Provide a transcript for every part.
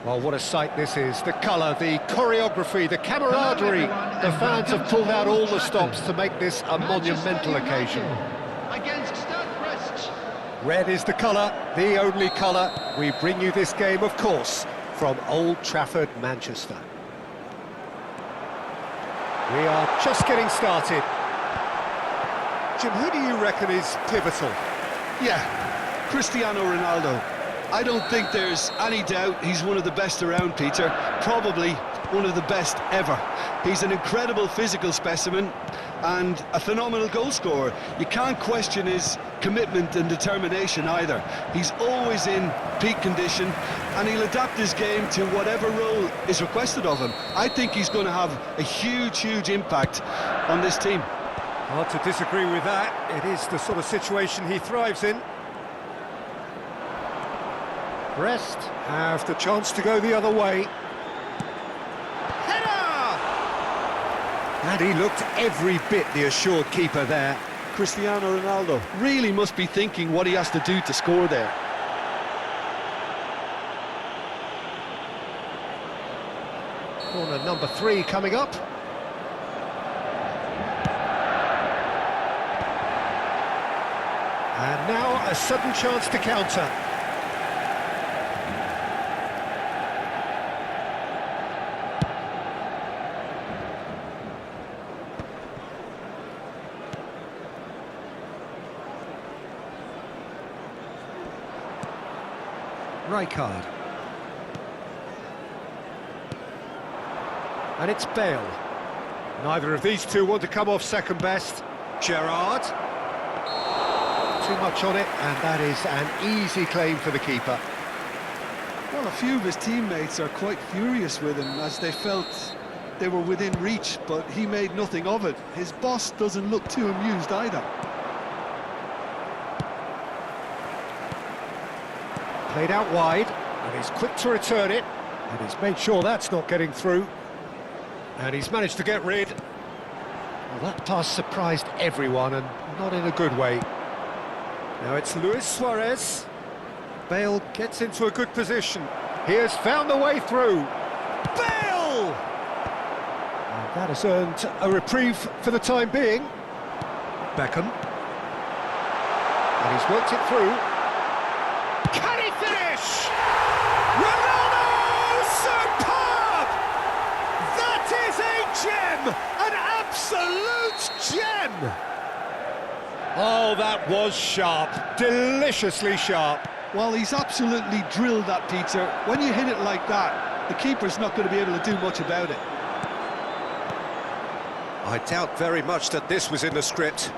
Well, what a sight this is. The colour, the choreography, the camaraderie. The fans have pulled out all the stops to make this a monumental occasion. Red is the colour, the only colour. We bring you this game, of course, from Old Trafford, Manchester. We are just getting started. Jim, who do you reckon is pivotal? Yeah, Cristiano Ronaldo. I don't think there's any doubt he's one of the best around, Peter. Probably one of the best ever. He's an incredible physical specimen and a phenomenal goal scorer. You can't question his commitment and determination either. He's always in peak condition and he'll adapt his game to whatever role is requested of him. I think he's going to have a huge impact on this team. Hard to disagree with that. It is the sort of situation he thrives in. Brest have the chance to go the other way. Header! And he looked every bit the assured keeper there. Cristiano Ronaldo really must be thinking what he has to do to score there. Corner number 3 coming up. And now a sudden chance to counter. Rijkaard. And it's Bale. Neither of these two want to come off second best. Gerrard. Too much on it, and that is an easy claim for the keeper. Well, a few of his teammates are quite furious with him as they felt they were within reach, but he made nothing of it. His boss doesn't look too amused either. Played out wide, and he's quick to return it, and he's made sure that's not getting through. And he's managed to get rid. Well, that pass surprised everyone, and not in a good way. Now it's Luis Suarez. Bale gets into a good position. He has found the way through. Bale! And that has earned a reprieve for the time being. Beckham. And he's worked it through. Can he finish? Ronaldo! Superb! That is a gem! An absolute gem! Oh, that was sharp. Deliciously sharp. Well, he's absolutely drilled that, Peter. When you hit it like that, the keeper's not going to be able to do much about it. I doubt very much that this was in the script.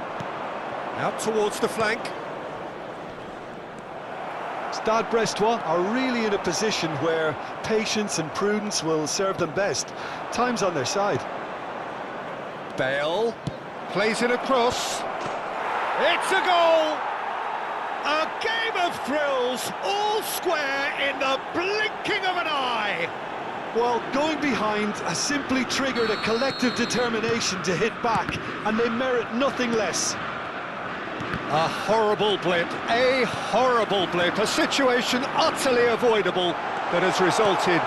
Out towards the flank. Stade Brestois are really in a position where patience and prudence will serve them best. Time's on their side. Bale plays it across. It's a goal! A game of thrills, all square in the blinking of an eye. Well, going behind has simply triggered a collective determination to hit back, and they merit nothing less. A horrible blip, a situation utterly avoidable that has resulted.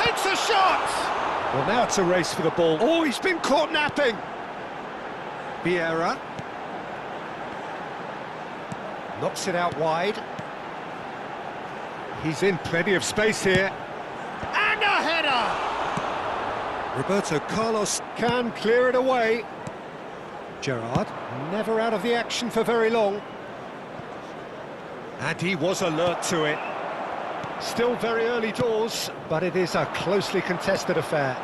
Takes a shot! Well, now it's a race for the ball. Oh, he's been caught napping. Vieira. Knocks it out wide. He's in plenty of space here. And a header! Roberto Carlos can clear it away. Gerrard, never out of the action for very long. And he was alert to it. Still very early doors, but it is a closely contested affair.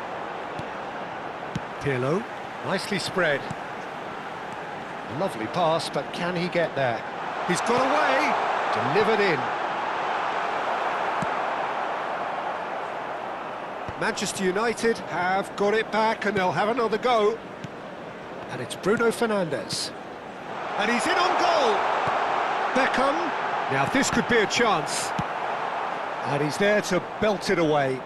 Pirlo, nicely spread. Lovely pass, but can he get there? He's got away, delivered in. Manchester United have got it back and they'll have another go. And it's Bruno Fernandes. And he's in on goal. Beckham. Now this could be a chance. And he's there to belt it away.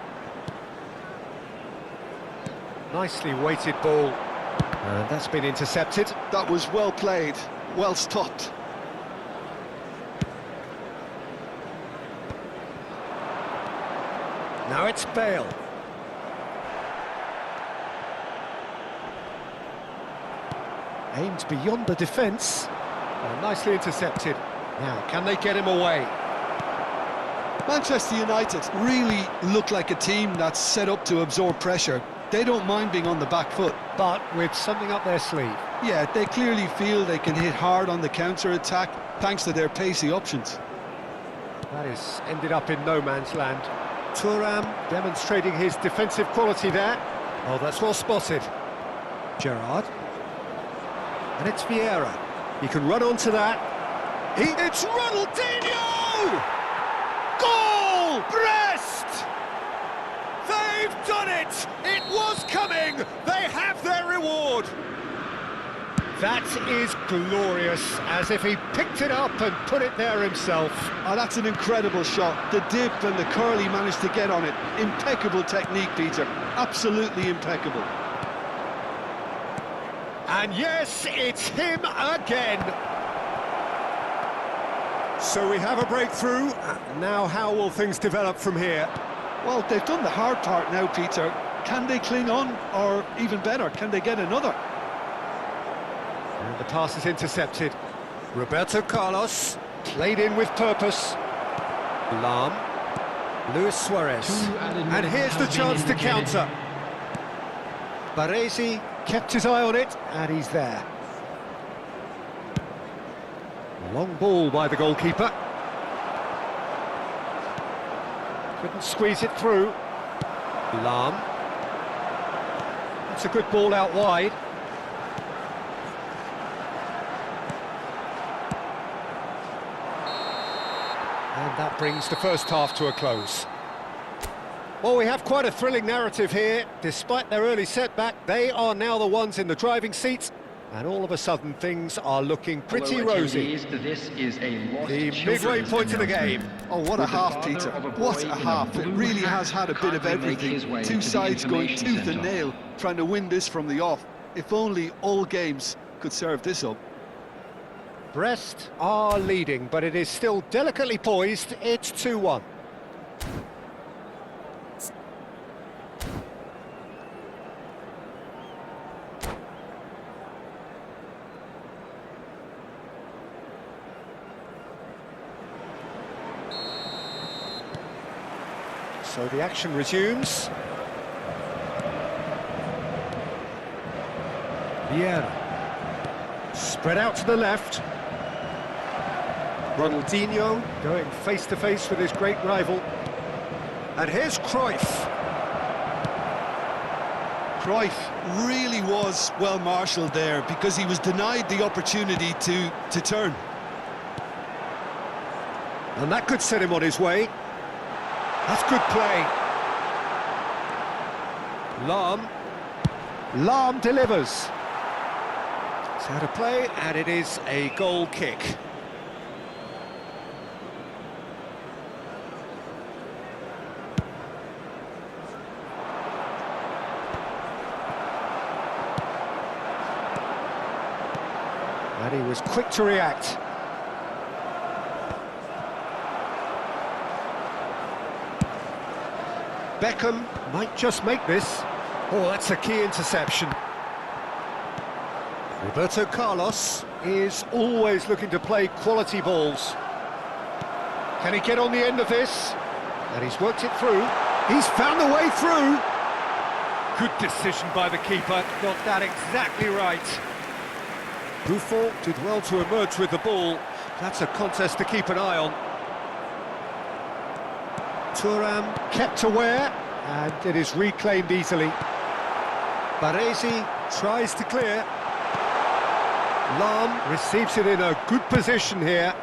Nicely weighted ball. And that's been intercepted. That was well played, well stopped. Now it's Bale. Aimed beyond the defence. Nicely intercepted. Now, can they get him away? Manchester United really look like a team that's set up to absorb pressure. They don't mind being on the back foot. But with something up their sleeve. Yeah, they clearly feel they can hit hard on the counter-attack thanks to their pacey options. That is ended up in no man's land. Thuram demonstrating his defensive quality there. Oh, that's well spotted. Gerrard. And it's Vieira. He can run onto that. It's Ronaldinho! Goal! Brest! They've done it! It was coming! They have their reward! That is glorious, as if he picked it up and put it there himself. Oh, that's an incredible shot. The dip and the curl he managed to get on it. Impeccable technique, Peter. Absolutely impeccable. And yes, it's him again. So we have a breakthrough. Now how will things develop from here? Well, they've done the hard part now, Peter. Can they cling on, or even better, can they get another? And the pass is intercepted. Roberto Carlos, played in with purpose. Lahm, Luis Suarez. And here's the chance to counter. Baresi kept his eye on it, and he's there. Long ball by the goalkeeper. Couldn't squeeze it through. Lahm. That's a good ball out wide. And that brings the first half to a close. Well, we have quite a thrilling narrative here. Despite their early setback, they are now the ones in the driving seat. And all of a sudden, things are looking pretty rosy. This is a The midway point of the game. Oh, what a half, Peter. What a half. It really has had a bit of everything. Two sides going tooth and nail, trying to win this from the off. If only all games could serve this up. Brest are leading, but it is still delicately poised. It's 2-1. So the action resumes. Vieira. Spread out to the left. Ronaldinho going face-to-face with his great rival. And here's Cruyff. Cruyff really was well marshalled there because he was denied the opportunity to turn. And that could set him on his way. That's good play. Lahm delivers. It's how to play, and it is a goal kick. And he was quick to react. Beckham might just make this. Oh, that's a key interception. Roberto Carlos is always looking to play quality balls. Can he get on the end of this? And he's worked it through. He's found the way through. Good decision by the keeper. Got that exactly right. Buffon did well to emerge with the ball. That's a contest to keep an eye on. Thuram kept aware, and it is reclaimed easily. Baresi tries to clear. Lahm receives it in a good position here.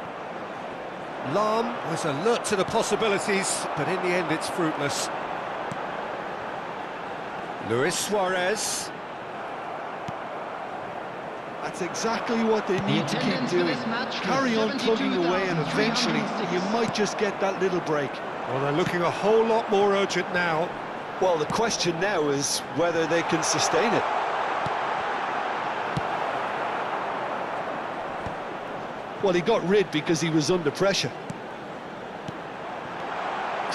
Lahm was alert to the possibilities, but in the end it's fruitless. Luis Suarez. That's exactly what they need to keep doing. Carry on plugging away, and eventually you might just get that little break. Well, they're looking a whole lot more urgent now. Well, the question now is whether they can sustain it. Well, he got rid because he was under pressure.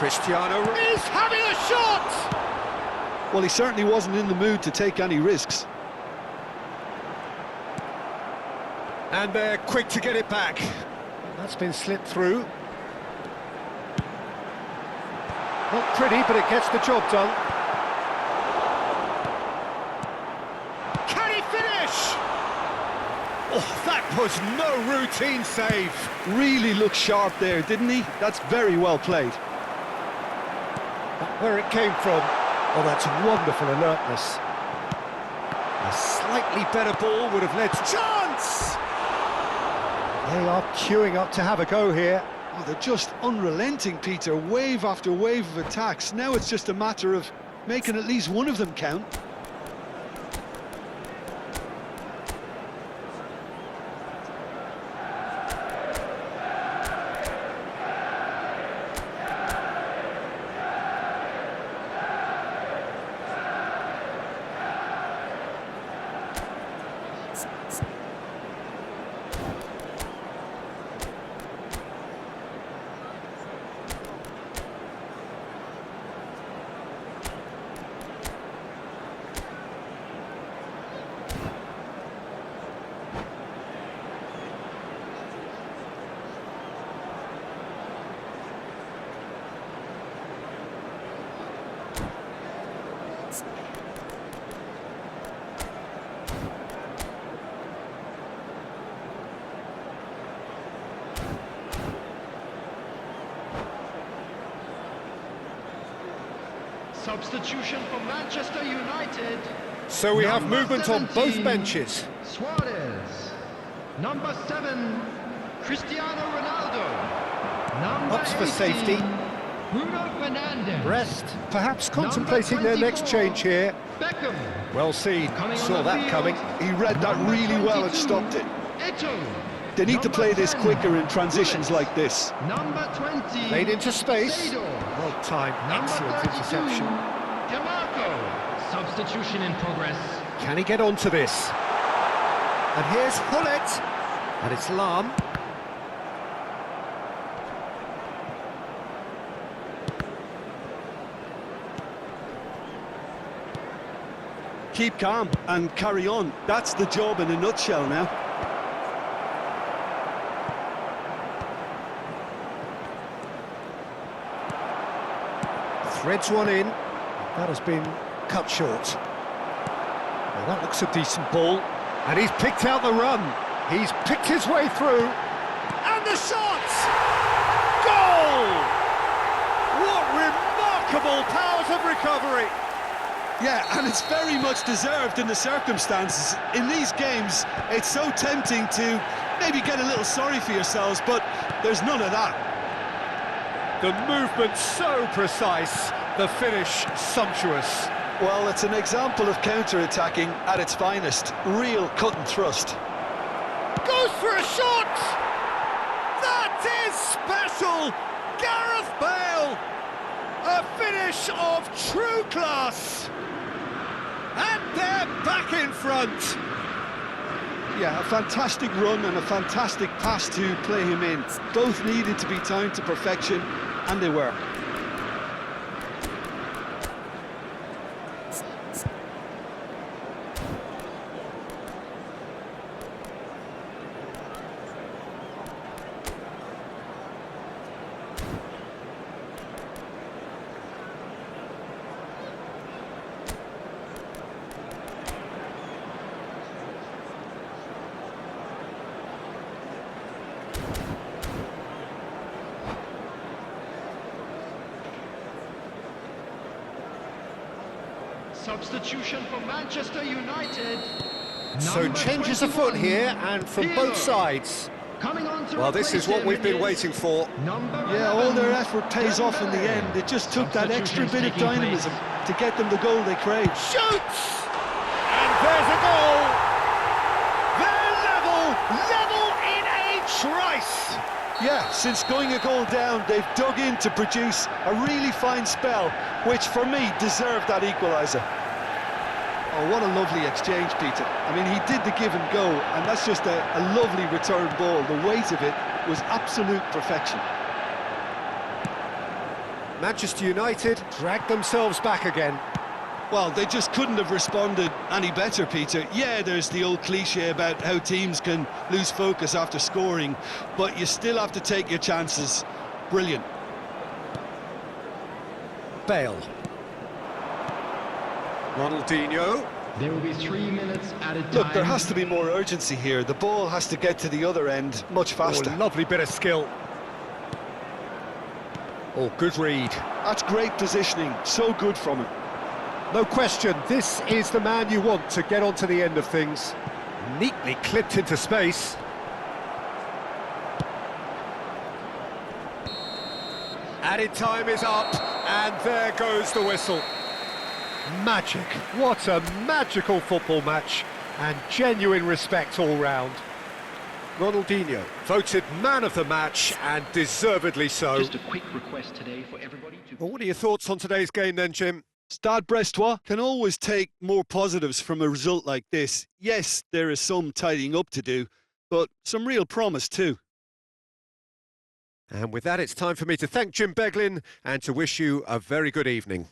Cristiano is having a shot! Well, he certainly wasn't in the mood to take any risks. And they're quick to get it back. That's been slipped through. Not pretty, but it gets the job done. Can he finish? Oh, that was no routine save. Really looked sharp there, didn't he? That's very well played. Where it came from. Oh, that's wonderful alertness. A slightly better ball would have led to chance! They are queuing up to have a go here. Oh, they're just unrelenting, Peter. Wave after wave of attacks. Now it's just a matter of making at least one of them count. Substitution for Manchester United. So we have Number movement on 17, both benches. Suarez. Number 7, Cristiano Ronaldo. Number Ups for 18, safety. Bruno Fernandes. Brest, perhaps contemplating Number their next 24, change here. Beckham. Well seen, Coming on saw the that field. coming. He read that Number really well and 22, stopped it. Eto'o. They need to Number play this 10, quicker in transitions Gullit. like this. Number 20, Played into space. Seydorf. Well timed, Number excellent 32, interception. DeMarco. Substitution in progress. Can he get onto this? And here's Hullet. And it's Lahm. Keep calm and carry on. That's the job in a nutshell now. Threads one in. That has been cut short. Well, that looks a decent ball. And he's picked out the run. He's picked his way through. And the shot! Goal! What remarkable powers of recovery! Yeah, and it's very much deserved in the circumstances. In these games, it's so tempting to maybe get a little sorry for yourselves, but there's none of that. The movement so precise, the finish sumptuous. Well, it's an example of counter-attacking at its finest. Real cut and thrust. Goes for a shot! That is special! Gareth Bale! A finish of true class! And they're back in front! Yeah, a fantastic run and a fantastic pass to play him in. Both needed to be timed to perfection, and they were. Substitution for Manchester United. So Number changes 21, afoot here, and from both Pirlo. sides. Coming on to Well, this is replace what him we've been is waiting for. Number Yeah, 11, all their effort pays off in the Dembele. end. It just took that extra Substitutions bit of taking place. dynamism to get them the goal they craved. Shoots! And there's a goal! They're level in a trice! Yeah, since going a goal down, they've dug in to produce a really fine spell, which for me deserved that equaliser. Oh, what a lovely exchange, Peter. I mean, he did the give and go, and that's just a lovely return ball. The weight of it was absolute perfection. Manchester United dragged themselves back again. Well, they just couldn't have responded any better, Peter. Yeah, there's the old cliche about how teams can lose focus after scoring, but you still have to take your chances. Brilliant. Bale. Ronaldinho. There will be 3 minutes at a time. Look, there has to be more urgency here. The ball has to get to the other end much faster. Oh, lovely bit of skill. Oh, good read. That's great positioning. So good from him. No question, this is the man you want to get onto the end of things. Neatly clipped into space. Added time is up, and there goes the whistle. Magic. What a magical football match, and genuine respect all round. Ronaldinho, voted man of the match, and deservedly so. Just a quick request today for everybody to... Well, what are your thoughts on today's game then, Jim? Stade Brestois can always take more positives from a result like this. Yes, there is some tidying up to do, but some real promise too. And with that, it's time for me to thank Jim Beglin and to wish you a very good evening.